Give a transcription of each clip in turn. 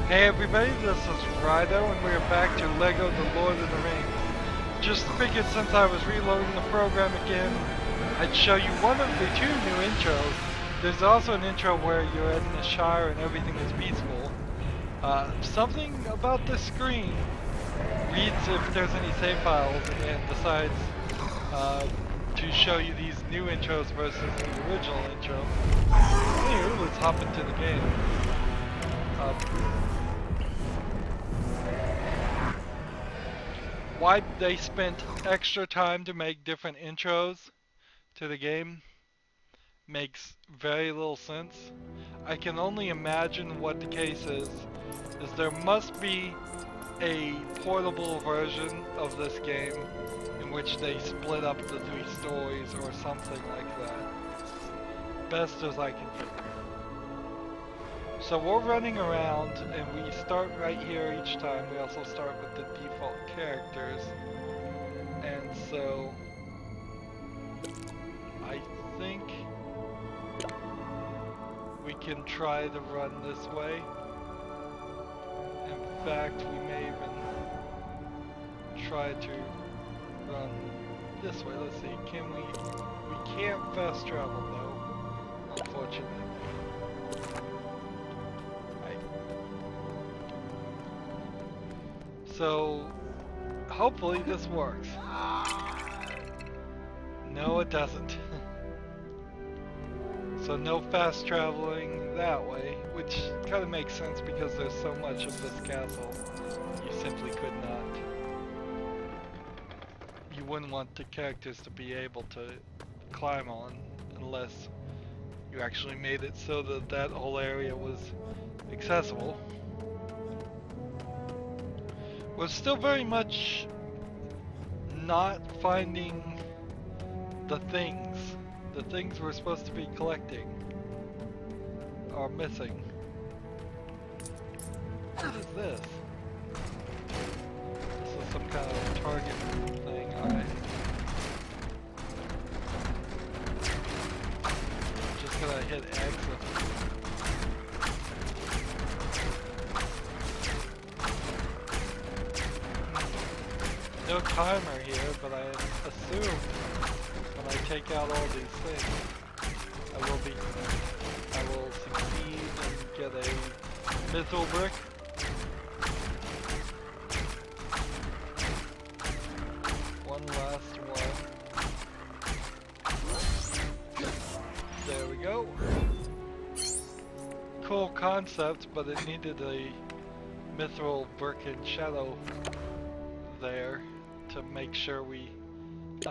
Hey everybody, this is Rydo and we're back to Lego the Lord of the Rings. Just figured since I was reloading the program again, I'd show you one of the two new intros. There's also an intro where you're in the Shire and everything is peaceful. Something about the screen reads if there's any save files and decides to show you these new intros versus the original intro. Anyway, let's hop into the game. Why they spent extra time to make different intros to the game makes very little sense. I can only imagine what the case is there must be a portable version of this game in which they split up the three stories or something like that. Best as I can figure. So we're running around and we start right here each time. We also start with the default characters. And so I think we can try to run this way. In fact, we may even try to run this way. Let's see, can we can't fast travel though, unfortunately. So, hopefully this works. No, it doesn't. So no fast traveling that way, which kind of makes sense because there's so much of this castle you simply could not. You wouldn't want the characters to be able to climb on unless you actually made it so that that whole area was accessible. We're still very much not finding the things. The things we're supposed to be collecting are missing. What is this? This is some kind of target thing. Alright. Just gonna hit X. No timer here, but I assume when I take out all these things, I will succeed and get a mithril brick. One last one. There we go. Cool concept, but it needed a mithril brick and shadow there to make sure we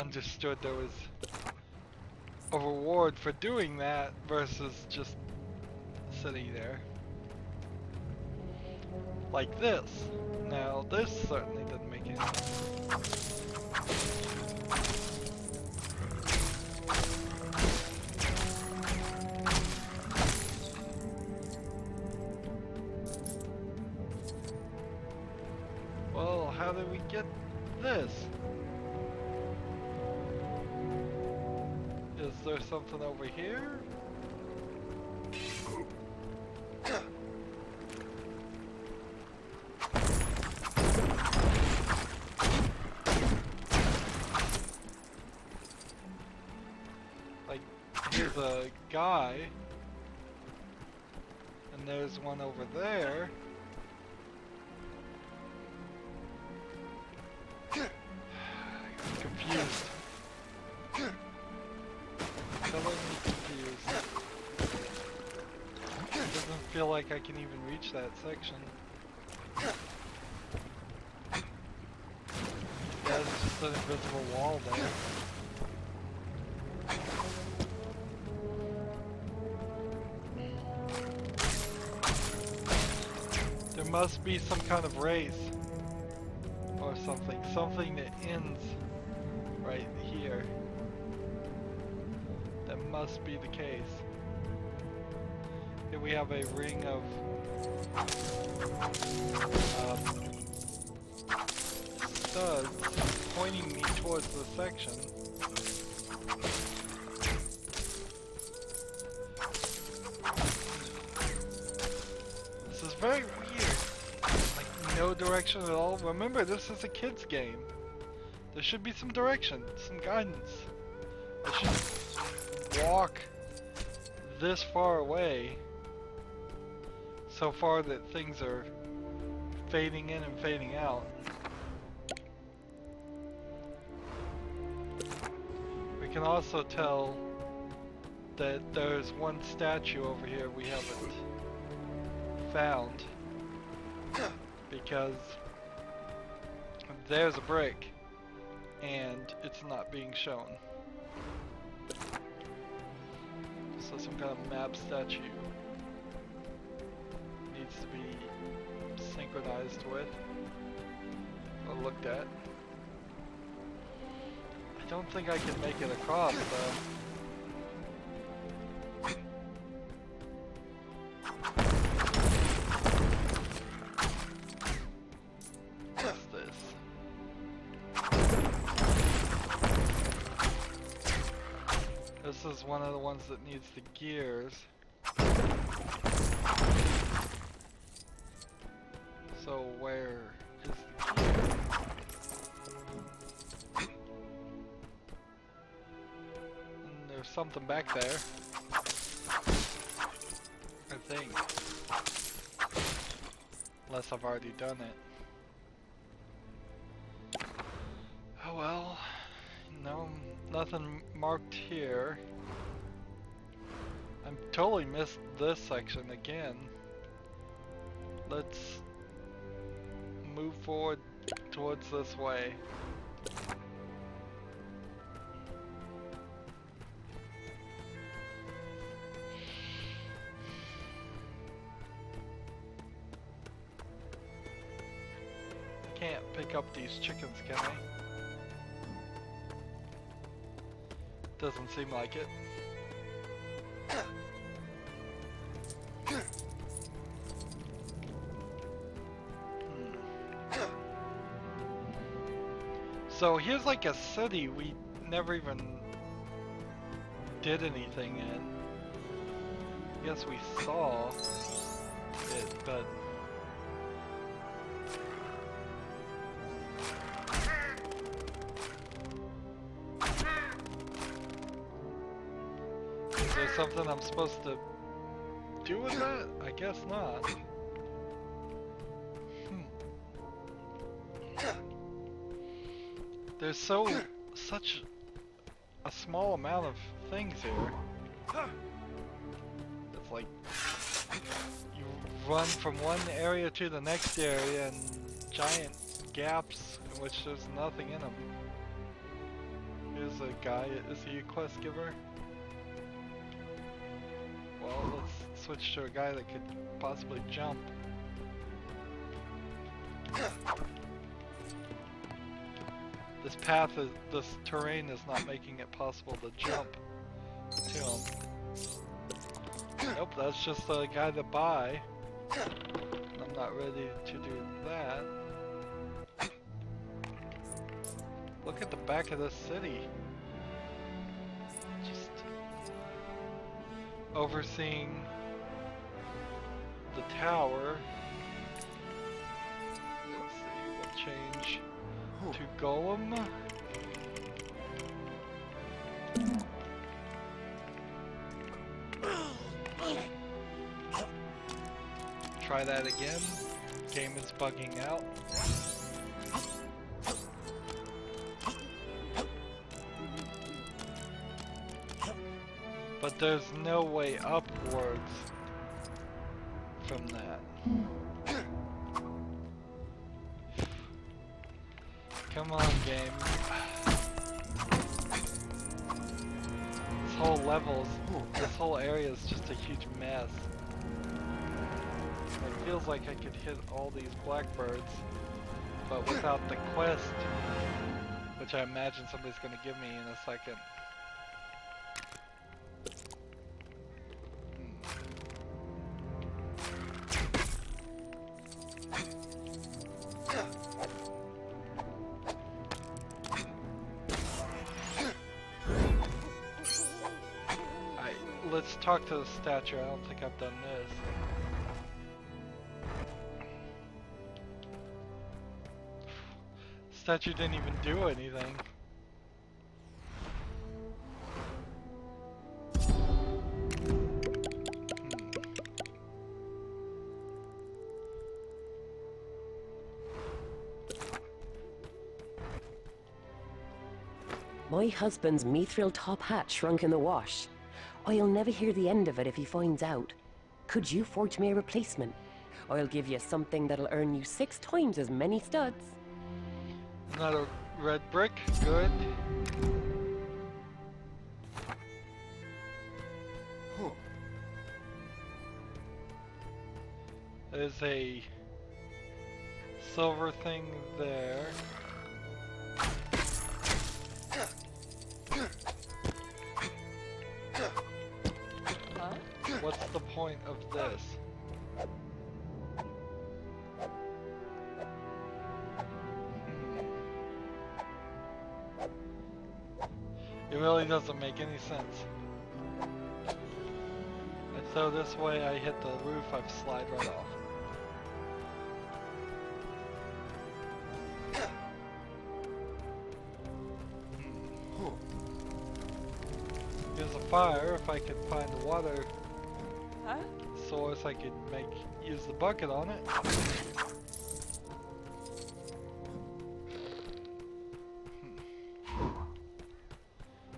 understood there was a reward for doing that versus just sitting there like this. Now this certainly doesn't make any sense. Well, how did we get this? Is there something over here? Like, here's a guy, and there's one over there. Confused. Confused. It doesn't feel like I can even reach that section. Yeah, there's just an invisible wall there. There must be some kind of race or something that ends right here. That must be the case. Here we have a ring of studs pointing me towards the section. This is very weird. No direction at all. Remember, this is a kid's game. There should be some direction, some guidance. I should walk this far away, so far that things are fading in and fading out. We can also tell that there's one statue over here we haven't found, because there's a brick and it's not being shown. So some kind of map statue needs to be synchronized with or looked at. I don't think I can make it across though. What's this? This is one of the ones that needs the gears. So where is the gear? And there's something back there, I think. Unless I've already done it. Oh well. No, nothing marked here. I totally missed this section again. Let's move forward towards this way. Can't pick up these chickens, can I? Doesn't seem like it. So here's like a city we never even did anything in. Yes, we saw it, but is there something I'm supposed to do with that? I guess not. There's such a small amount of things here. It's like you run from one area to the next area and giant gaps in which there's nothing in them. Here's a guy, is he a quest giver? Well, let's switch to a guy that could possibly jump. This path is, this terrain is not making it possible to jump to him. Nope, that's just a guy to buy. I'm not ready to do that. Look at the back of this city. Just overseeing the tower. Let's see, we'll change to Golem. Try that again. Game is bugging out. But there's no way upwards from that. Come on, game. This whole level, this whole area is just a huge mess. It feels like I could hit all these blackbirds, but without the quest, which I imagine somebody's gonna give me in a second. Let's talk to the statue. I don't think I've done this. statue didn't even do anything. My husband's mithril top hat shrunk in the wash. I'll never hear the end of it if he finds out. Could you forge me a replacement? I'll give you something that'll earn you 6 times as many studs. Another red brick, good. There's a silver thing there. What's the point of this? It really doesn't make any sense. And so this way I hit the roof, I slide right off. Here's a fire. If I could find the water source, I could use the bucket on it.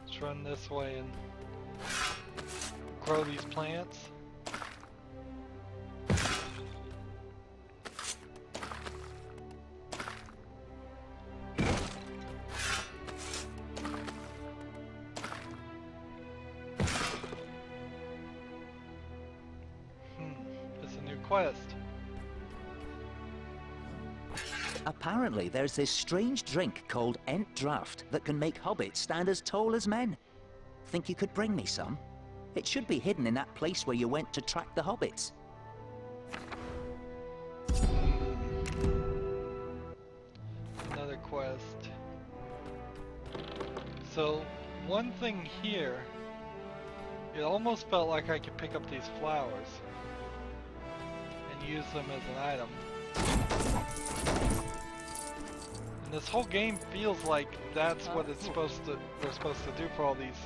Let's run this way and grow these plants. Quest. Apparently there's this strange drink called Ent Draft that can make hobbits stand as tall as men. Think you could bring me some? It should be hidden in that place where you went to track the hobbits. Another quest. So, one thing here, it almost felt like I could pick up these flowers and use them as an item. And this whole game feels like that's what it's supposed to, they're supposed to do for all these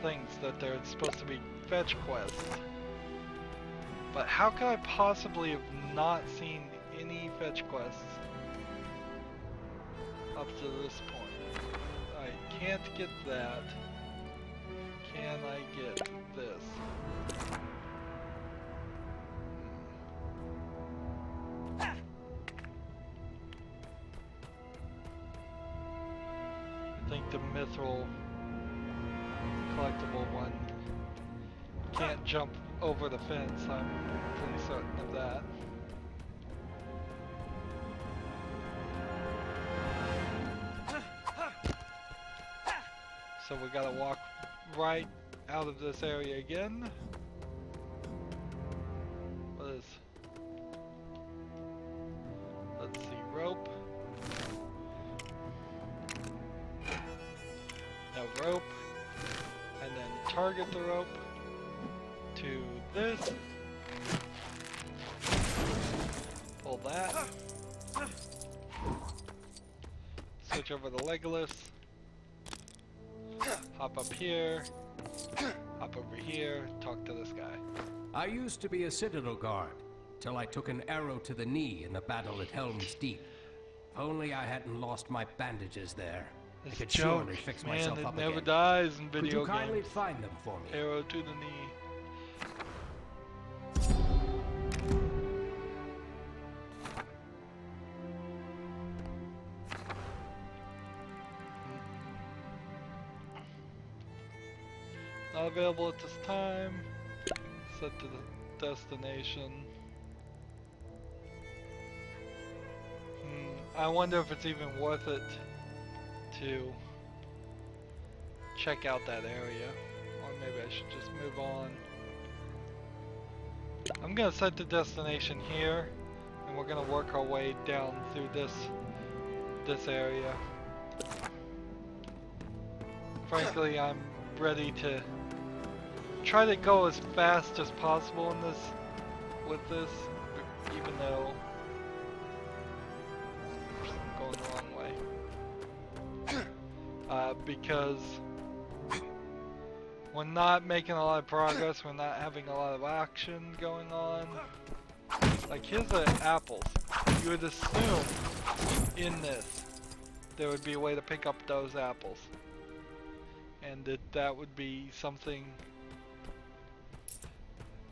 things, that they're supposed to be fetch quests. But how could I possibly have not seen any fetch quests up to this point? I can't get that. Can I get this? I think the mithril collectible one can't jump over the fence. I'm pretty certain of that. So we gotta walk right out of this area again. What is? Let's see, rope. No rope. And then target the rope to this. Pull that. Switch over to Legolas. Hop up here. Hop over here. Talk to this guy. I used to be a citadel guard, till I took an arrow to the knee in the battle at Helm's Deep. If only I hadn't lost my bandages there. I could surely fix myself up again. It never dies in video games. Could you kindly find them for me? Arrow to the knee. Not available at this time. Set to the destination. I wonder if it's even worth it to check out that area, or maybe I should just move on. I'm gonna set the destination here, and we're gonna work our way down through this area. Frankly, I'm ready to try to go as fast as possible in this, even though I'm going the wrong way. because we're not making a lot of progress, we're not having a lot of action going on. Like, here's the apples. You would assume in this there would be a way to pick up those apples. And that would be something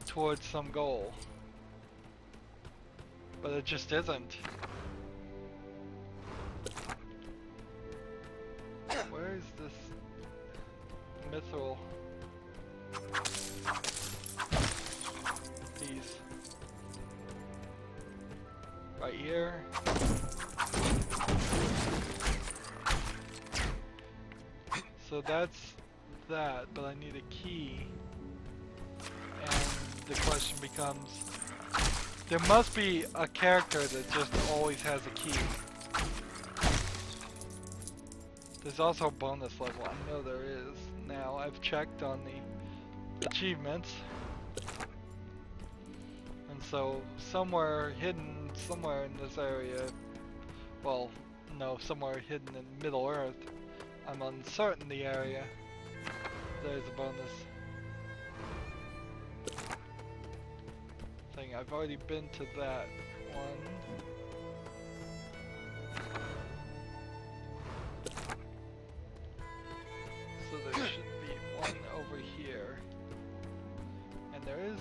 towards some goal. But it just isn't. Where is this mithril piece? Right here. So that's that, but I need a key. And the question becomes, there must be a character that just always has a key. There's also a bonus level, I know there is. Now, I've checked on the achievements. And so, somewhere hidden, somewhere in this area, well, no, somewhere hidden in Middle Earth, I'm uncertain the area, there's a bonus thing. I've already been to that one. So there should be one over here. And there is.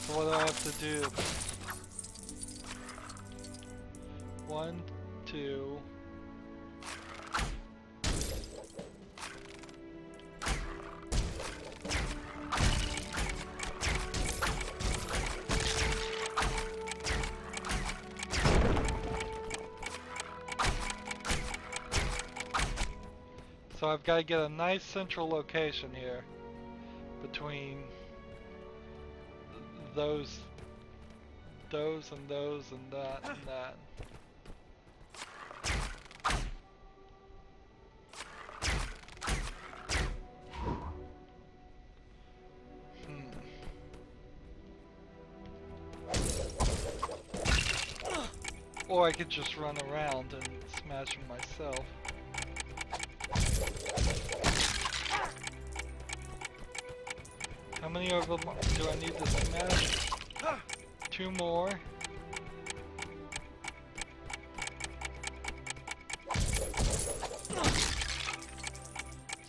So what do I have to do? 1, 2. So I've got to get a nice central location here between those and those and that and that. Or I could just run around and smash them myself. How many of them do I need to smash? 2 more.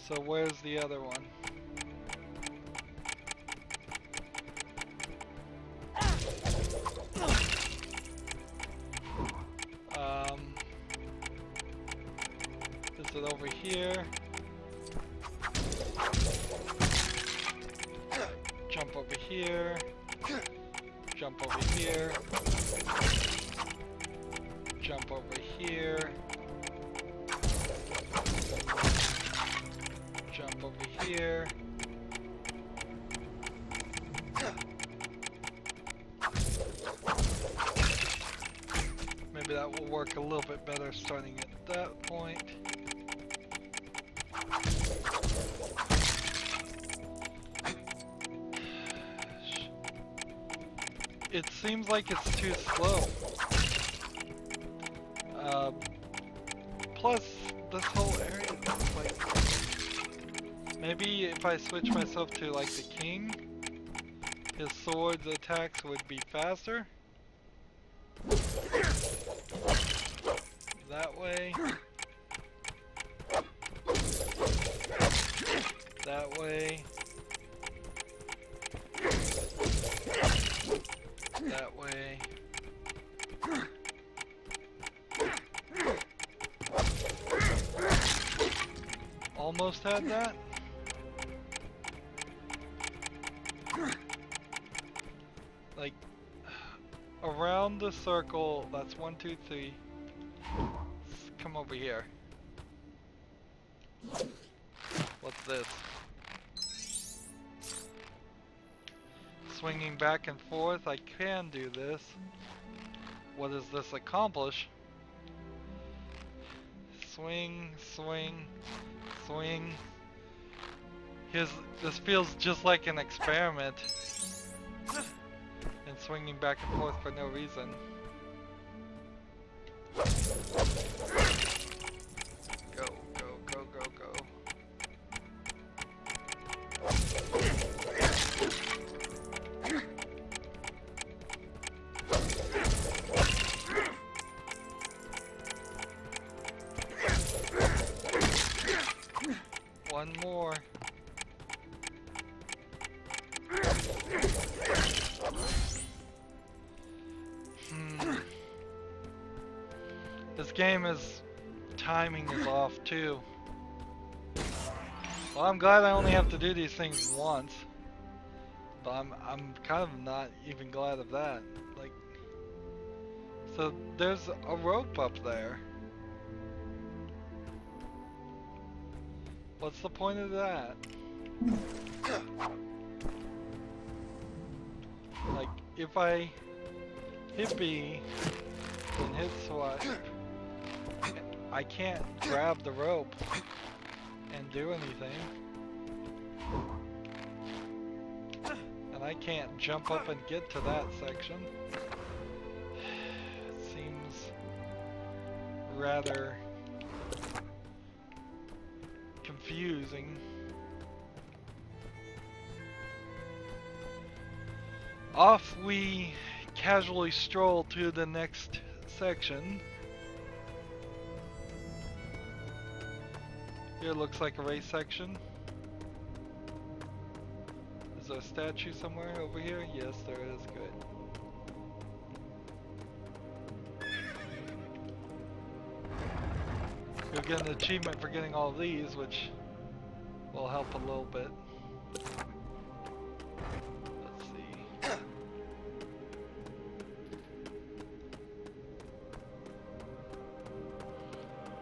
So where's the other one? Is it over here? Jump over here. Jump over here. Jump over here. Jump over here. Maybe that will work a little bit better starting at that point. It seems like it's too slow. Plus, this whole area looks like... Maybe if I switch myself to like the king, his sword's attacks would be faster. That way. That way. That way. Almost had that. Like, around the circle, that's 1, 2, 3. Come over here. What's this? Swinging back and forth, I can do this. What does this accomplish? Swing, swing, swing. This feels just like an experiment. And swinging back and forth for no reason. Go, go, go, go, go. One more. This game is timing is off too. Well, I'm glad I only have to do these things once. But I'm kind of not even glad of that. Like, so there's a rope up there. What's the point of that? Like, if I hit B and hit swipe, I can't grab the rope and do anything. And I can't jump up and get to that section. It seems rather confusing. Off we casually stroll to the next section. Here looks like a race section. Is there a statue somewhere over here? Yes, there is. Good. You'll get an achievement for getting all of these, which will help a little bit. Let's see.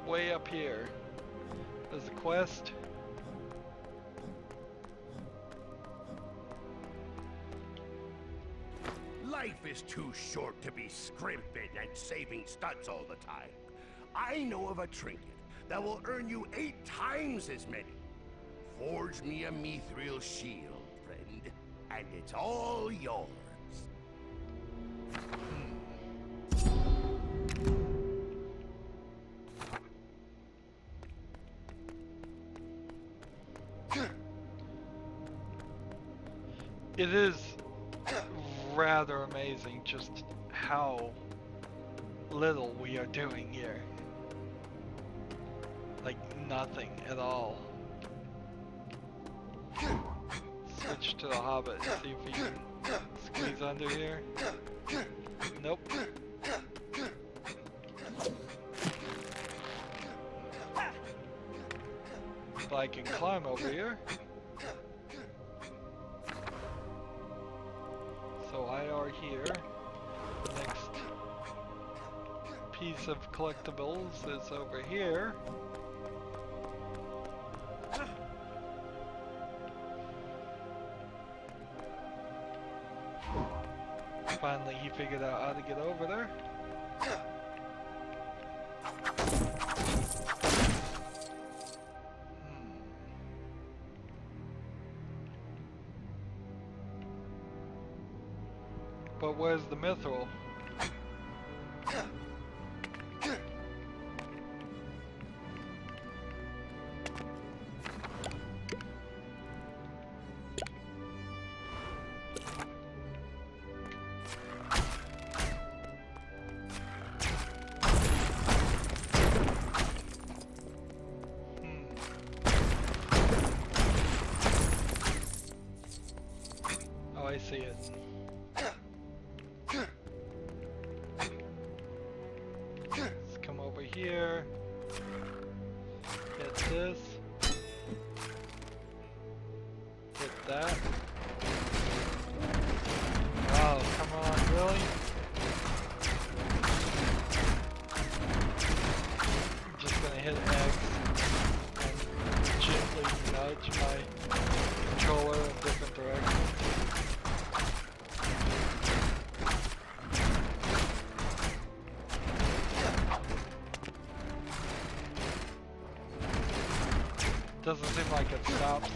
Way up here. There's a quest. Life is too short to be scrimping and saving studs all the time. I know of a trinket that will earn you 8 times as many. Forge me a mithril shield, friend, and it's all yours. It is rather amazing just how little we are doing here. Like nothing at all. Switch to the Hobbit and see if we can squeeze under here. Nope. But I can climb over here. So I are here. The next piece of collectibles is over here. Finally he figured out how to get over there. But where's the mithril? Oh, I see it. Here, hit this, hit that. Oh, come on, really? I'm just gonna hit X and gently nudge my controller in different directions. Doesn't seem like it stops.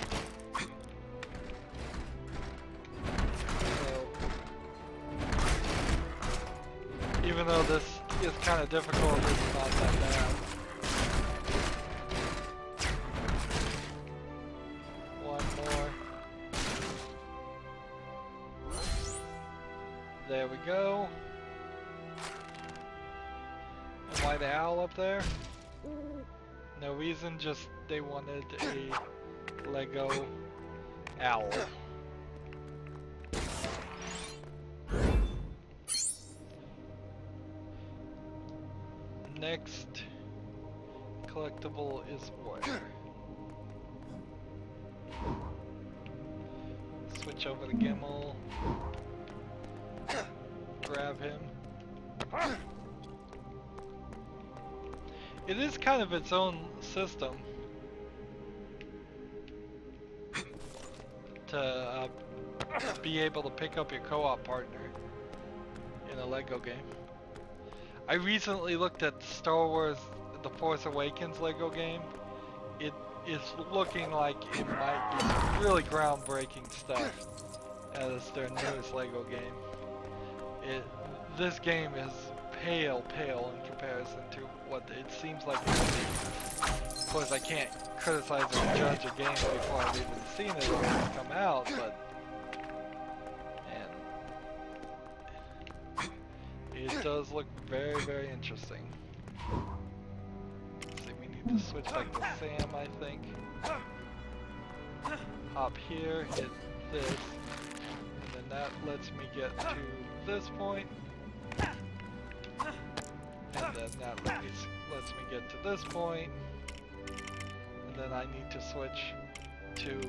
of difficult, it's not that bad. One more. There we go. And why the owl up there? No reason, just they wanted a Lego owl. Next collectible is where? Switch over to Gimli. Grab him. It is kind of its own system to be able to pick up your co-op partner in a Lego game. I recently looked at Star Wars The Force Awakens Lego game. It is looking like it might be some really groundbreaking stuff as their newest Lego game. This game is pale in comparison to what it seems like it will be. Of course, I can't criticize or judge a game before I've even seen it or it's come out, but it does look very interesting. Let's see, we need to switch like to Sam, I think. Hop here, hit this, and then that lets me get to this point. And then that lets me get to this point. And then I need to switch to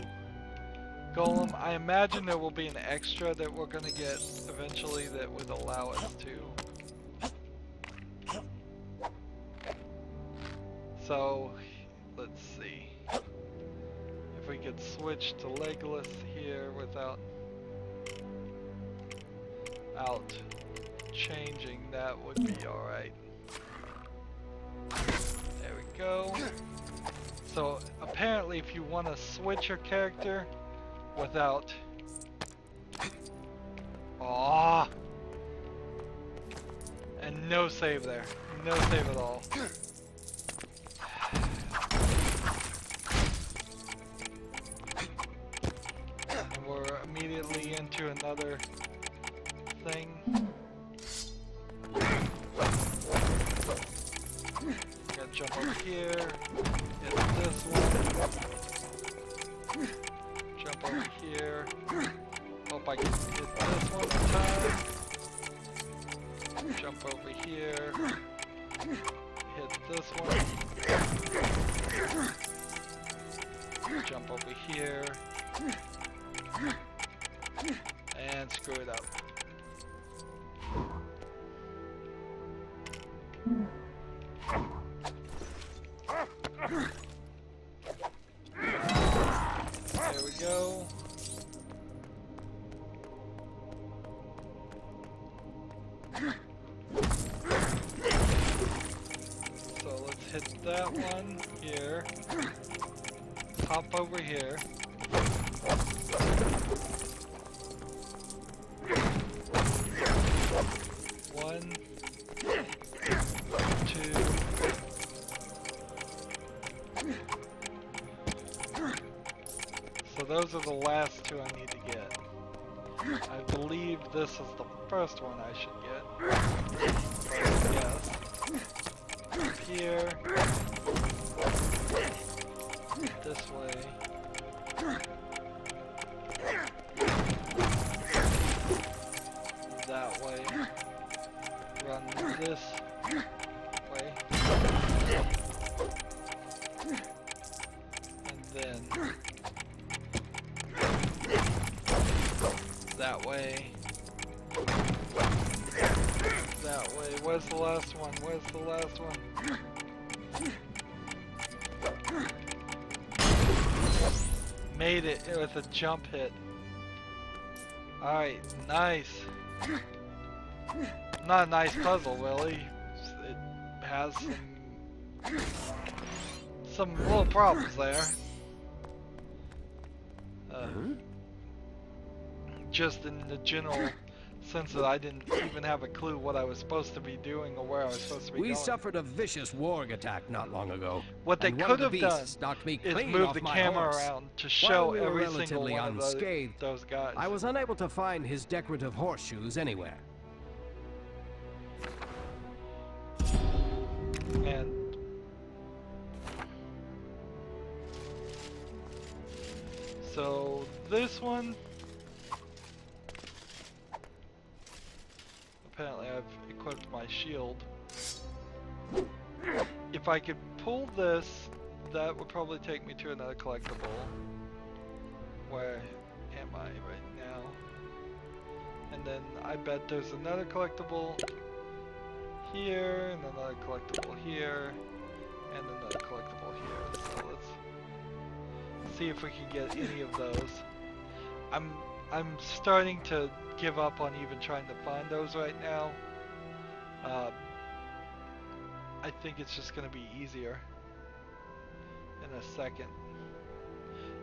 Golem. I imagine there will be an extra that we're gonna get eventually that would allow us to. So, let's see. If we could switch to Legolas here without changing, that would be alright. There we go. So apparently if you want to switch your character without... Aww! And no save there. No save at all. And we're immediately into another thing. Gotta jump over here, hit this one, jump over here, hope I can hit this one in time, jump over here, hit this one, jump over here, and screw it up. There we go. So let's hit that one here. Hop over here. One, two. So those are the last two I need to get. I believe this is the first one I should get. Yes. Up here. This way. That way. Run this way. And then that way. That way. Where's the last one? Where's the last one? Made it with a jump hit. Alright, nice. Not a nice puzzle, really. It has some little problems there. Just in the general sense that I didn't even have a clue what I was supposed to be doing or where I was supposed to be going. We suffered a vicious warg attack not long ago. What they and one could of have the done beasts knocked me is clean move off the my camera horse. around to While show we were every single relatively one of unscathed, those guys. I was unable to find his decorative horseshoes anywhere. And so this one, apparently I've equipped my shield. If I could pull this, that would probably take me to another collectible. Where am I right now? And then I bet there's another collectible here, and another collectible here, and another collectible here. So let's see if we can get any of those. I'm starting to give up on even trying to find those right now. I think it's just gonna be easier in a second.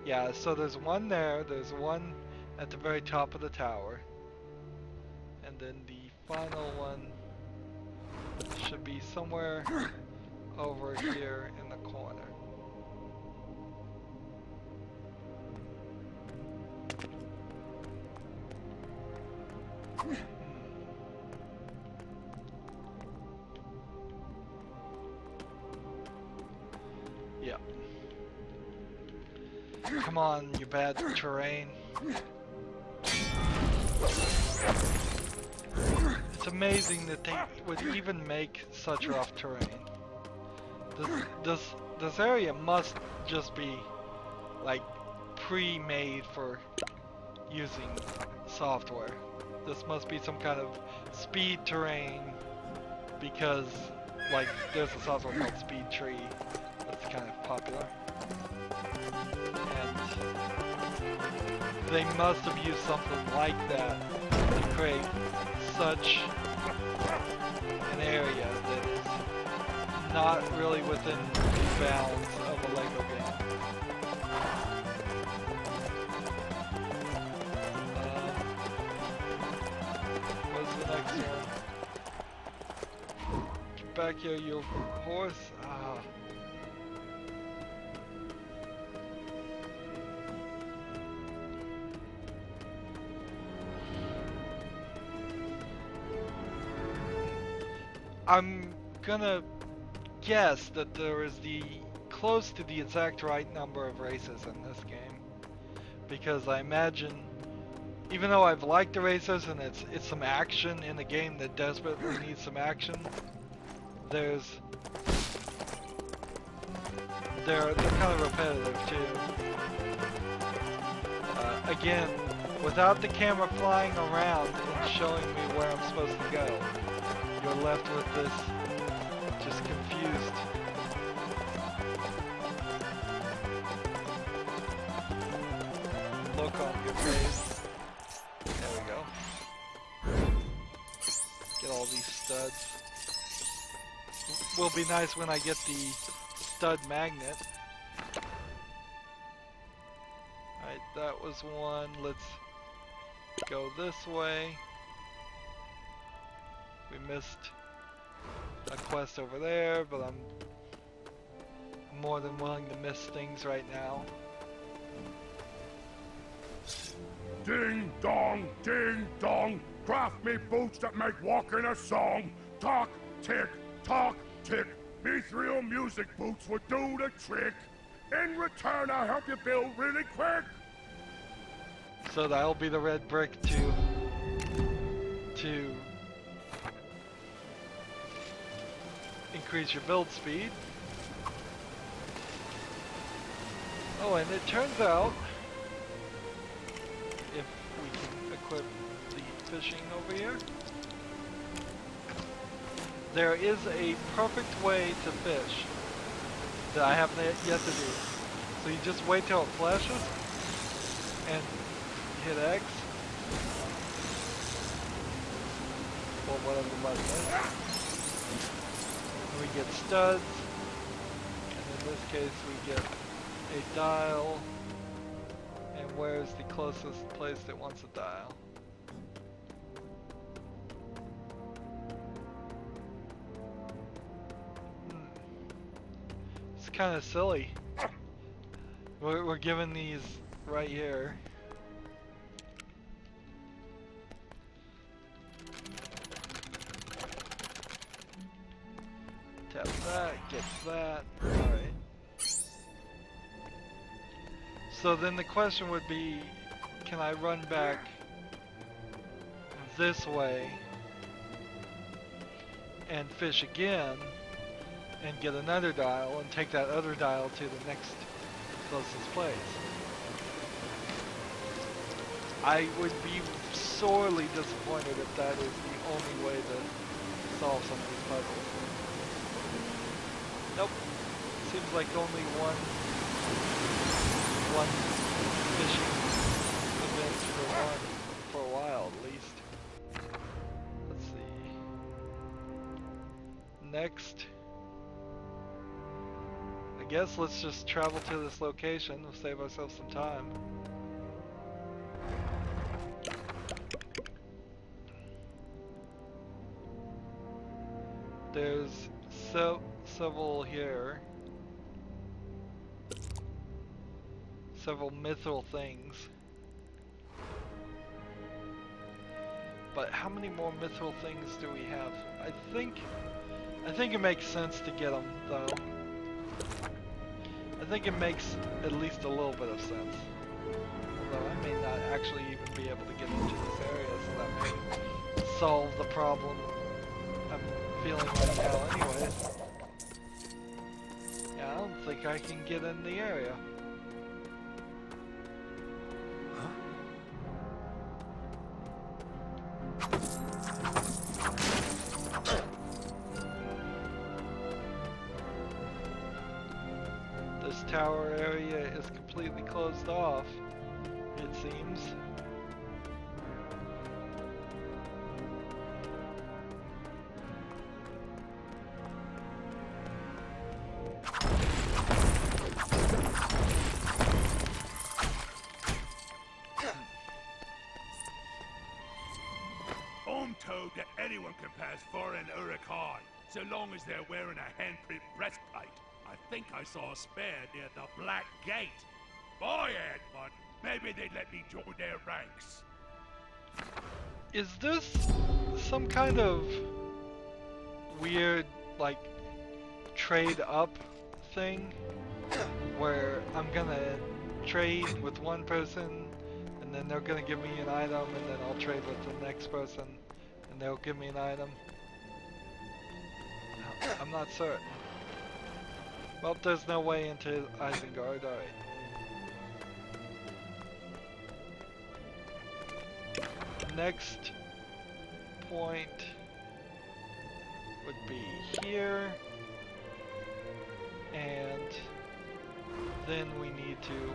Yeah, so there's one there, there's one at the very top of the tower, and then the final one should be somewhere over here in the corner. Yep. Come on, you bad terrain. It's amazing that they would even make such rough terrain. This area must just be like pre-made for using software. This must be some kind of speed terrain, because like there's a software called Speed Tree that's kind of popular. And they must have used something like that to create such an area that is not really within the bounds of a Lego game. What's the next one? Get back here, you horse. Ah. I'm gonna guess that there is close to the exact right number of races in this game, because I imagine, even though I've liked the races and it's some action in a game that desperately needs some action, they're kind of repetitive too. Again, without the camera flying around and showing me where I'm supposed to go, you're left with this just confused. Look on your face. There we go. Get all these studs. Will be nice when I get the stud magnet. Alright, that was one. Let's go this way. We missed a quest over there, but I'm more than willing to miss things right now. Ding dong, craft me boots that make walking a song. Talk, tick, Mithril music boots would do the trick. In return, I'll help you build really quick. So that'll be the red brick to increase your build speed. Oh, and it turns out, if we can equip the fishing over here, there is a perfect way to fish that I haven't yet to do. So you just wait till it flashes and hit X, or whatever the button is. And we get studs, and in this case we get a dial, and where's the closest place that wants a dial? kind of silly. We're given these right here. Tap that, get that. Alright. So then the question would be, can I run back this way and fish again and get another dial and take that other dial to the next closest place? I would be sorely disappointed if that is the only way to solve some of these puzzles. Nope. Seems like only one fishing event for a while at least. Let's see. Next. I guess let's just travel to this location. We'll save ourselves some time. There's several here. Several mithril things. But how many more mithril things do we have? I think it makes sense to get them though. I think it makes at least a little bit of sense. Although I may not actually even be able to get into this area, so that may solve the problem I'm feeling right now anyways. Yeah, I don't think I can get in the area. This tower area is completely closed off, it seems. I'm told that anyone can pass foreign Uruk-hai, so long as they're wearing a handprint breastplate. I think I saw a spare near the Black Gate. If I had one, maybe they'd let me join their ranks. Is this some kind of weird, like, trade up thing? Where I'm gonna trade with one person, and then they're gonna give me an item, and then I'll trade with the next person, and they'll give me an item? I'm not certain. Well, there's no way into Isengard, alright. Next point would be here, and then we need to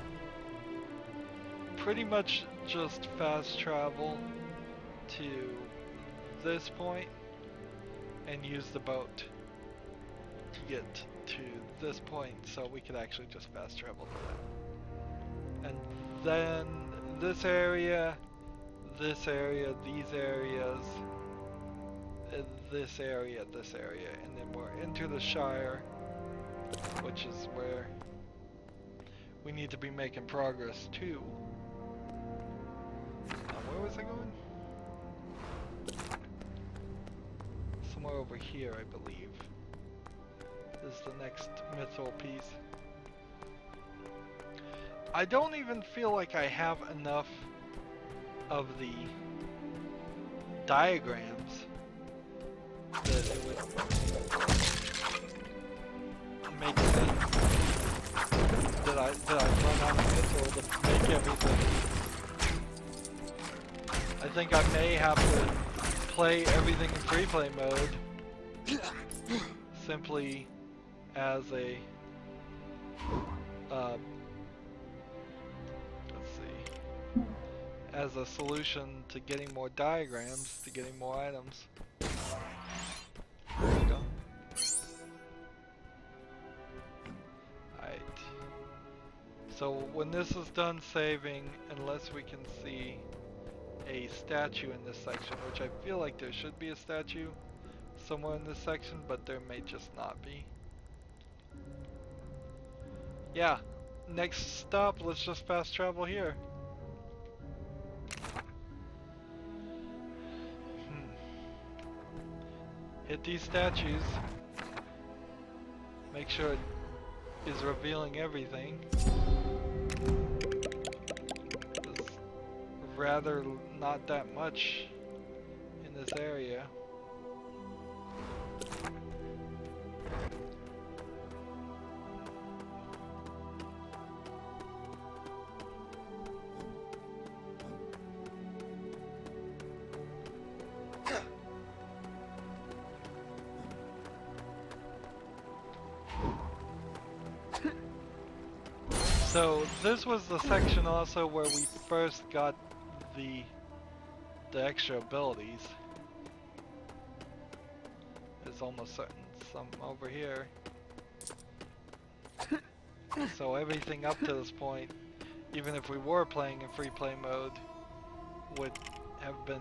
pretty much just fast travel to this point and use the boat to get to this point, so we could actually just fast travel to that. And then this area, these areas, this area, and then we're into the Shire, which is where we need to be making progress too. Where was I going? Somewhere over here, I believe. This is the next mithril piece. I don't even feel like I have enough of the diagrams that it would make sense that I run out of mithril to make everything. I think I may have to play everything in free play mode simply as a let's see, as a solution to getting more diagrams, to getting more items. There we go. Alright. So when this is done saving, unless we can see a statue in this section, which I feel like there should be a statue somewhere in this section, but there may just not be. Yeah, next stop, let's just fast travel here. Hit these statues. Make sure it is revealing everything. There's rather not that much in this area. So this was the section also where we first got the extra abilities. There's almost certain some over here. So everything up to this point, even if we were playing in free play mode, would have been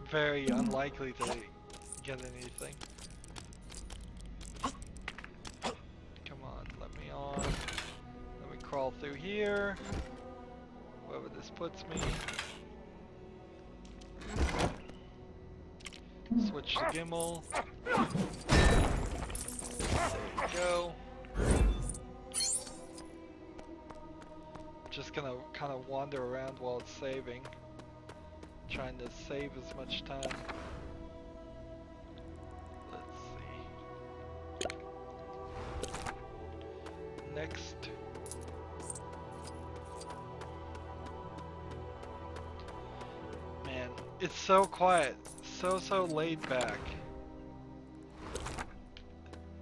very unlikely to get anything. Let me crawl through here, wherever this puts me. Switch to Gimli. There you go. Just gonna kind of wander around while it's saving, trying to save as much time. Next. Man, it's so quiet, so laid back.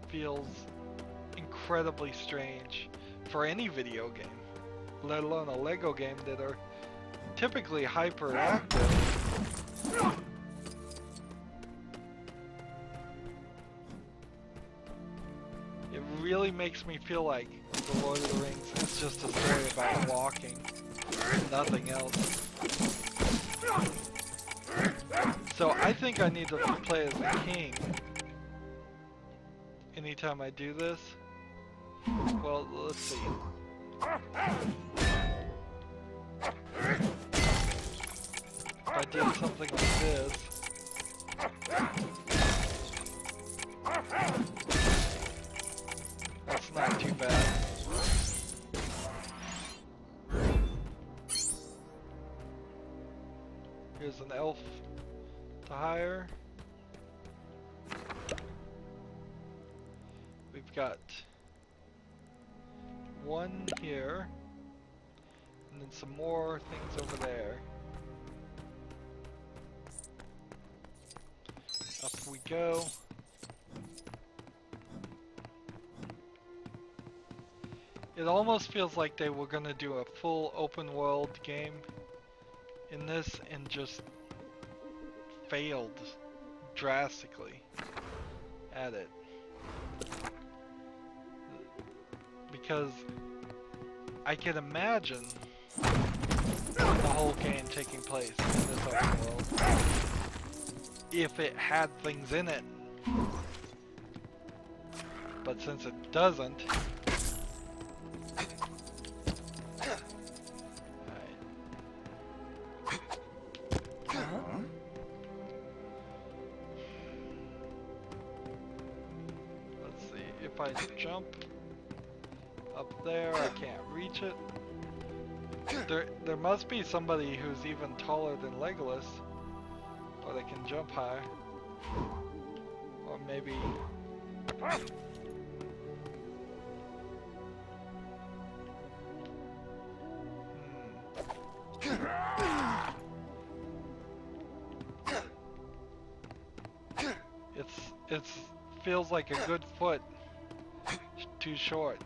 Feels incredibly strange for any video game, let alone a Lego game that are typically hyperactive. It really makes me feel like The Lord of the Rings is just a story about walking, nothing else. So I think I need to play as the king anytime I do this. Well, let's see. If I did something like this. That's not too bad. Here's an elf to hire. We've got one here, and then some more things over there. Up we go. It almost feels like they were gonna do a full open world game in this and just failed drastically at it. Because I can imagine the whole game taking place in this open world if it had things in it. But since it doesn't, if I jump up there, I can't reach it. There must be somebody who's even taller than Legolas, or they can jump high. Or maybe... It feels like a good foot too short.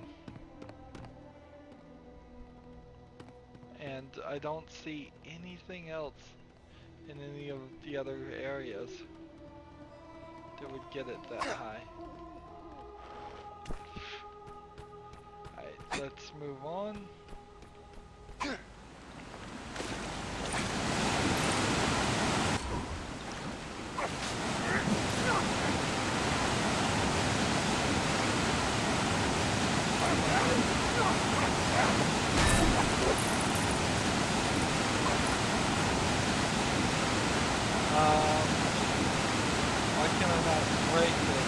And I don't see anything else in any of the other areas that would get it that high. Alright, let's move on. Why can I not break this?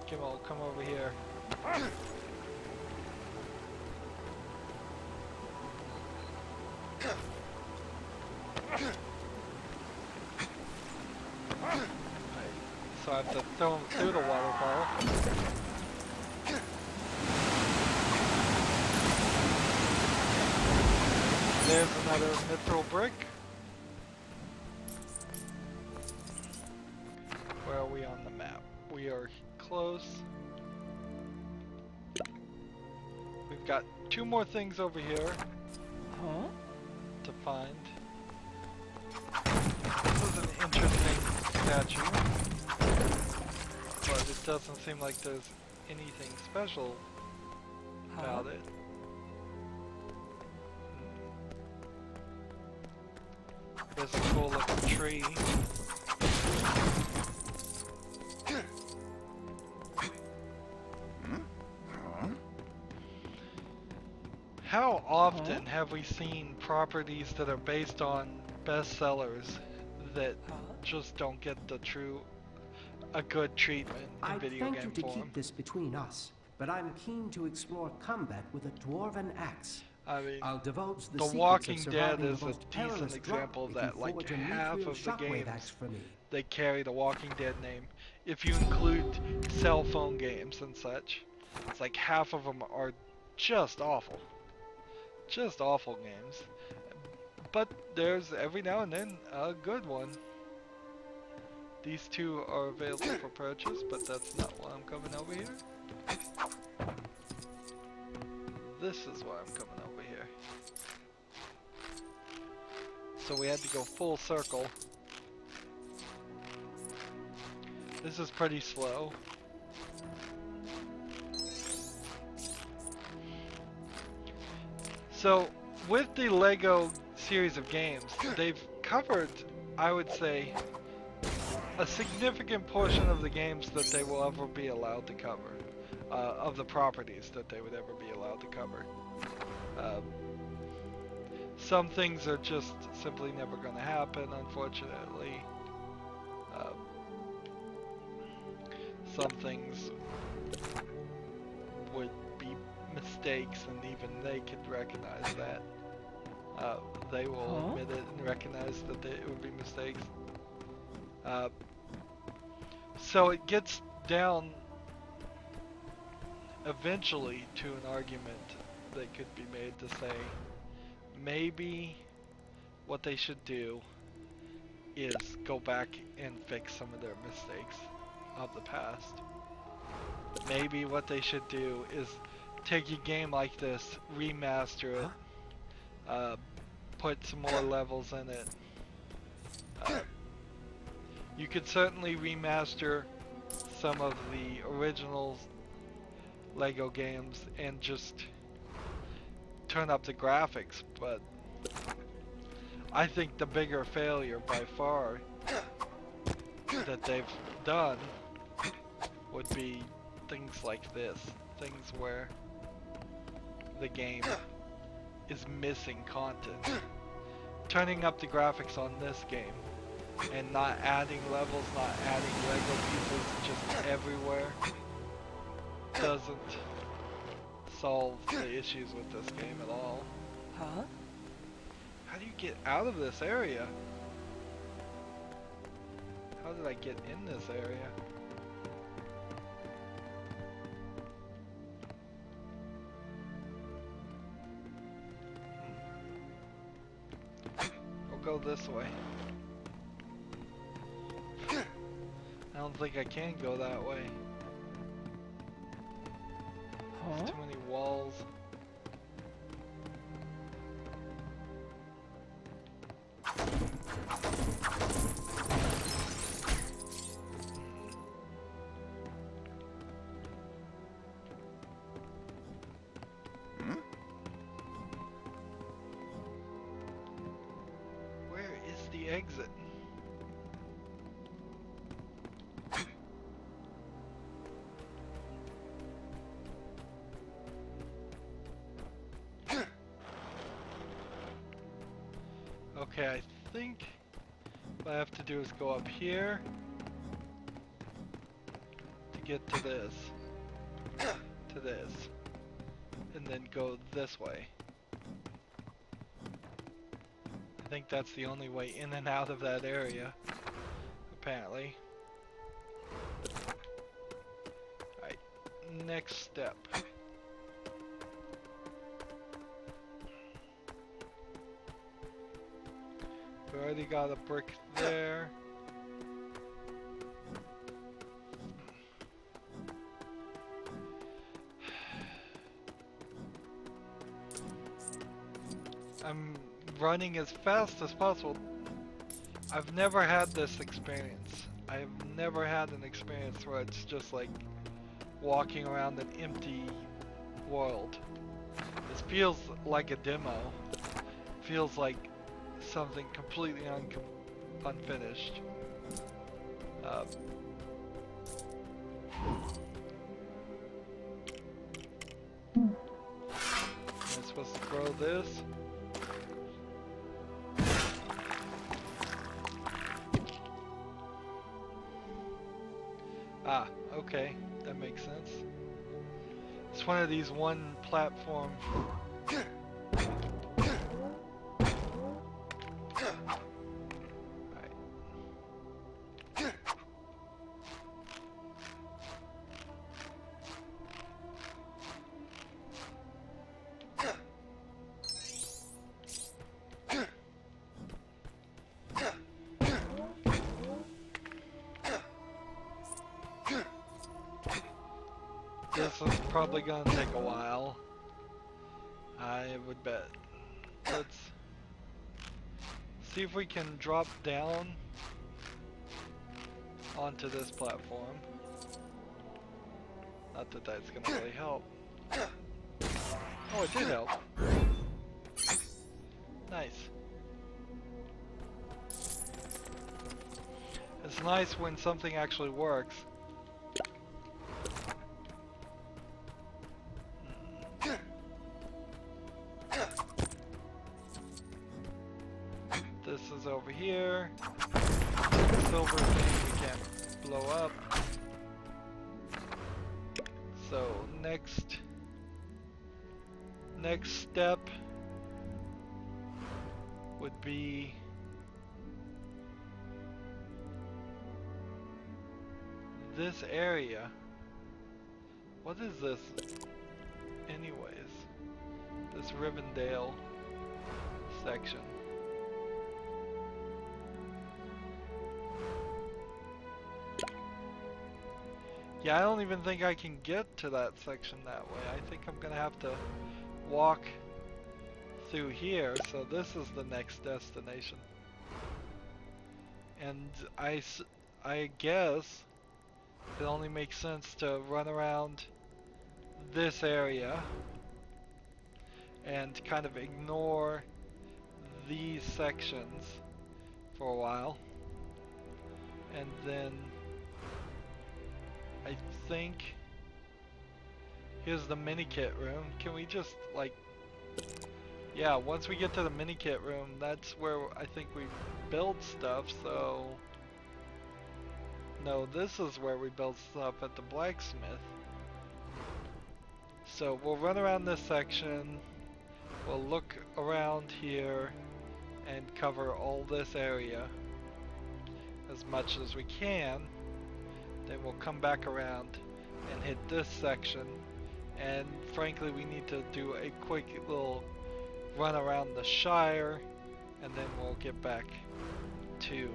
Gimli, come over here. So I have to throw him through the waterfall. There's another mithril brick. Where are we on the map? We are close. We've got 2 more things over here to find. This is an interesting statue, but it doesn't seem like there's anything special about it. There's a cool looking tree. How often have we seen properties that are based on bestsellers that just don't get a good treatment in video game form? I'd thank you to keep this between us, but I'm keen to explore combat with a dwarven axe. I mean, I'll divulge the The secrets Walking of Dead surviving is the a most perilous decent example of drop if that. you Like forge a half mithril of the shockwave games, axe for me. they carry the Walking Dead name. If you include cell phone games and such, it's like half of them are just awful. Just awful games. But there's every now and then a good one. These 2 are available for purchase, but that's not why I'm coming over here. This is why I'm coming over here. So we had to go full circle. This is pretty slow. So, with the Lego series of games, they've covered, I would say, a significant portion of the games that they will ever be allowed to cover. Of the properties that they would ever be allowed to cover. Some things are just simply never going to happen, unfortunately. Some things would be mistakes, and even they could recognize that. They will admit it and recognize that it would be mistakes. So it gets down eventually to an argument that could be made to say maybe what they should do is go back and fix some of their mistakes of the past. Maybe what they should do is take a game like this, remaster it, put some more levels in it. You could certainly remaster some of the original Lego games and just turn up the graphics, but I think the bigger failure by far that they've done would be things like this. Things where the game is missing content. Turning up the graphics on this game and not adding levels, not adding Lego pieces just everywhere doesn't solve the issues with this game at all. How do you get out of this area? How did I get in this area? We'll go this way. I don't think I can go that way. There's too many walls. Where is the exit? Okay, I think what I have to do is go up here to get to this, and then go this way. I think that's the only way in and out of that area, apparently. Alright, next step. We already got a brick there. I'm running as fast as possible. I've never had this experience. I've never had an experience where it's just like walking around an empty world. This feels like a demo. Feels like something completely unfinished. Am I supposed to throw this? Ah, okay, that makes sense. It's one of these one platform. This is probably gonna take a while, I would bet. Let's see if we can drop down onto this platform. Not that that's gonna really help. Oh, it did help. Nice. It's nice when something actually works. This is over here. Silver thing we can't blow up. So next step would be this area. What is this anyways? This Rivendell section. Yeah, I don't even think I can get to that section that way. I think I'm gonna have to walk through here, so this is the next destination. And I guess it only makes sense to run around this area and kind of ignore these sections for a while. And then I think here's the mini kit room. Can we just like, yeah, once we get to the mini kit room, that's where I think we build stuff. So no, this is where we build stuff at the blacksmith. So we'll run around this section, we'll look around here and cover all this area as much as we can. Then we'll come back around and hit this section, and frankly we need to do a quick little run around the Shire, and then we'll get back to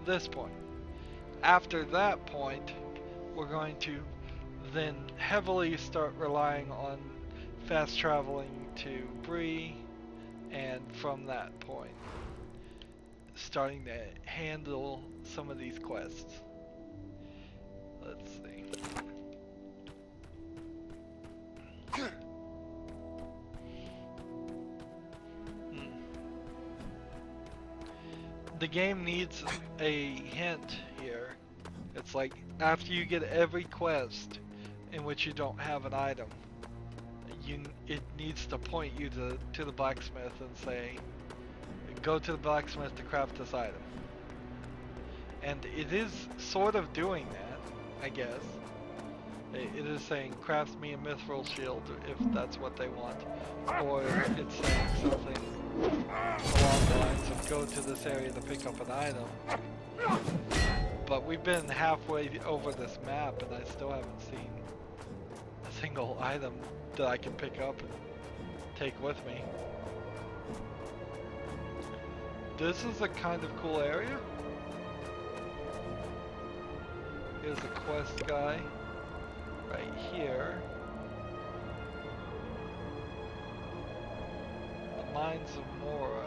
this point. After that point, we're going to then heavily start relying on fast traveling to Bree, and from that point starting to handle some of these quests. Let's see. The game needs a hint here. It's like after you get every quest in which you don't have an item, it needs to point you to the blacksmith and say, go to the blacksmith to craft this item. And it is sort of doing that, I guess. It is saying, craft me a mithril shield if that's what they want. Or it's saying something along the lines of go to this area to pick up an item. But we've been halfway over this map and I still haven't seen a single item that I can pick up and take with me. This is a kind of cool area. Here's a quest guy right here. The Mines of Mora.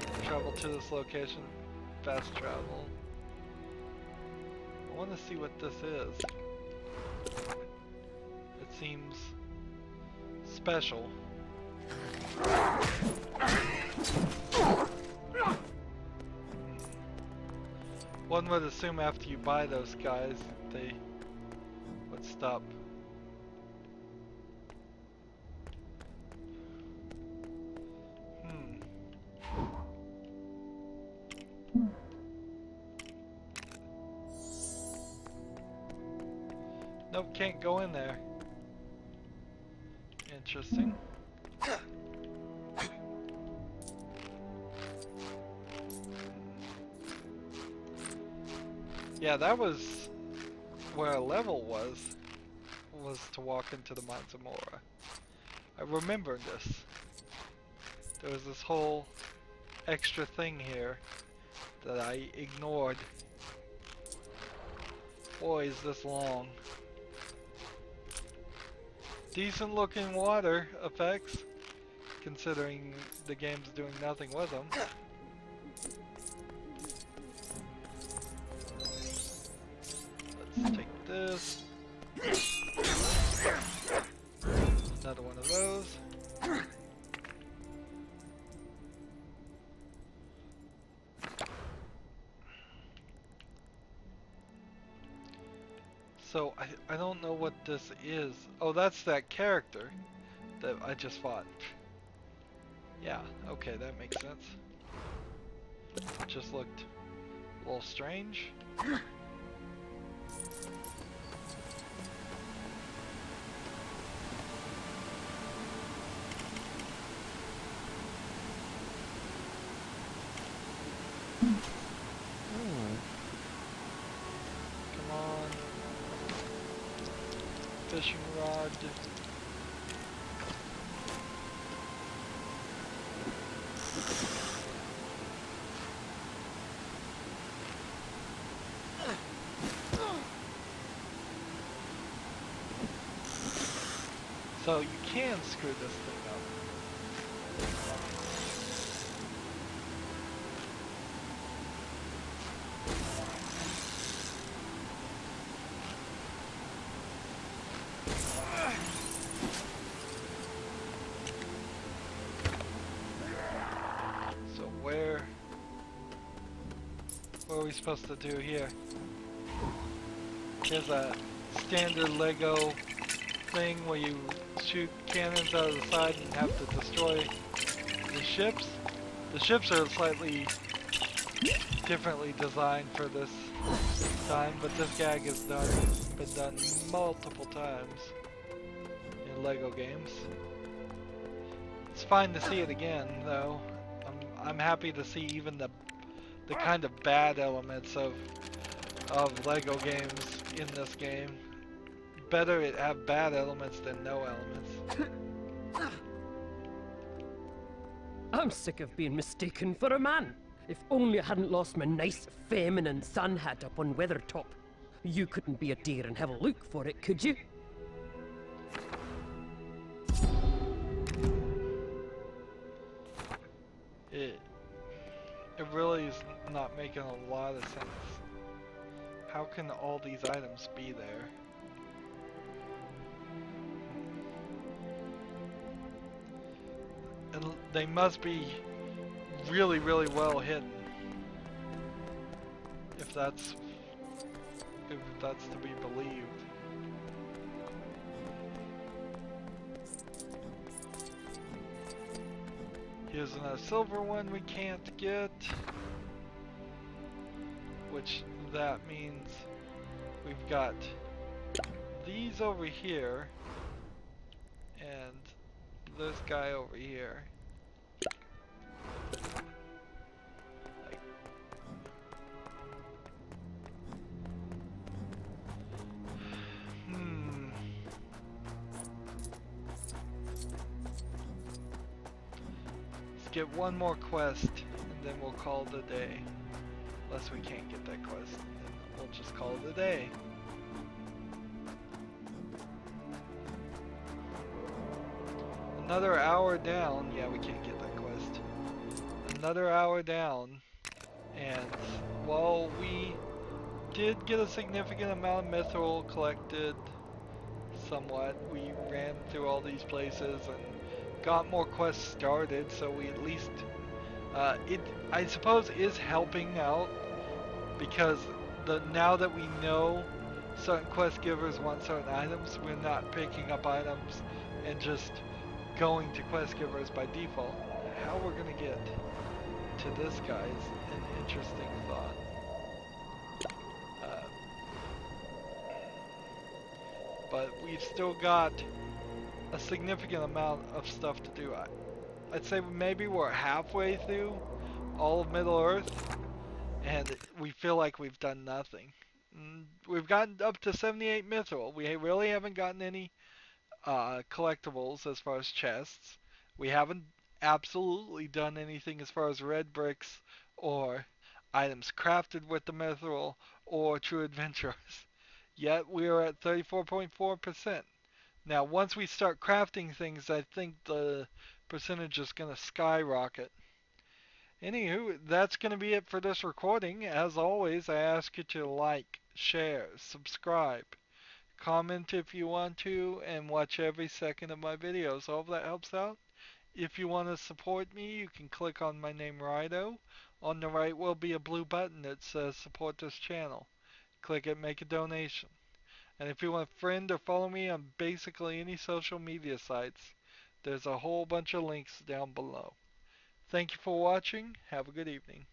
Let's travel to this location. Fast travel. I want to see what this is. It seems special. One would assume after you buy those guys, they would stop. Nope, can't go in there. Interesting. Yeah, that was where a level was to walk into the Mines of Mora. I remember this. There was this whole extra thing here that I ignored. Boy, is this long. Decent looking water effects, considering the game's doing nothing with them. Let's take this. Another one of those. So, I don't know what this is. Oh, that's that character that I just fought. Yeah, okay, that makes sense. It just looked a little strange. Fishing rod. So you can screw this thing up. What are we supposed to do here? Here's a standard Lego thing where you shoot cannons out of the side and have to destroy the ships. The ships are slightly differently designed for this time, but this gag has been done multiple times in Lego games. It's fine to see it again, though. I'm happy to see even the kind of bad elements of Lego games in this game. Better it have bad elements than no elements. I'm sick of being mistaken for a man. If only I hadn't lost my nice feminine sun hat up on Weathertop. You couldn't be a dear and have a look for it, could you? It really is not making a lot of sense. How can all these items be there? And they must be really, really well hidden. If that's to be believed. Here's another silver one we can't get. Which that means we've got these over here and this guy over here. Let's get one more quest and then we'll call it a day. Unless we can't get that quest, then we'll just call it a day. Another hour down. Yeah, we can't get that quest. Another hour down. And while we did get a significant amount of mithril collected, somewhat, we ran through all these places and got more quests started, so we at least, it, I suppose, is helping out, because now that we know certain quest givers want certain items, we're not picking up items and just going to quest givers by default. How we're gonna get to this guy is an interesting thought. But we've still got a significant amount of stuff to do. I'd say maybe we're halfway through all of Middle Earth, and we feel like we've done nothing. We've gotten up to 78 mithril. We really haven't gotten any collectibles as far as chests. We haven't absolutely done anything as far as red bricks or items crafted with the mithril or true adventurers. Yet we are at 34.4%. Now once we start crafting things, I think the percentage is going to skyrocket. Anywho, that's going to be it for this recording. As always, I ask you to like, share, subscribe, comment if you want to, and watch every second of my videos. I hope that helps out. If you want to support me, you can click on my name, Rydo. On the right will be a blue button that says support this channel. Click it, make a donation. And if you want to friend or follow me on basically any social media sites, there's a whole bunch of links down below. Thank you for watching. Have a good evening.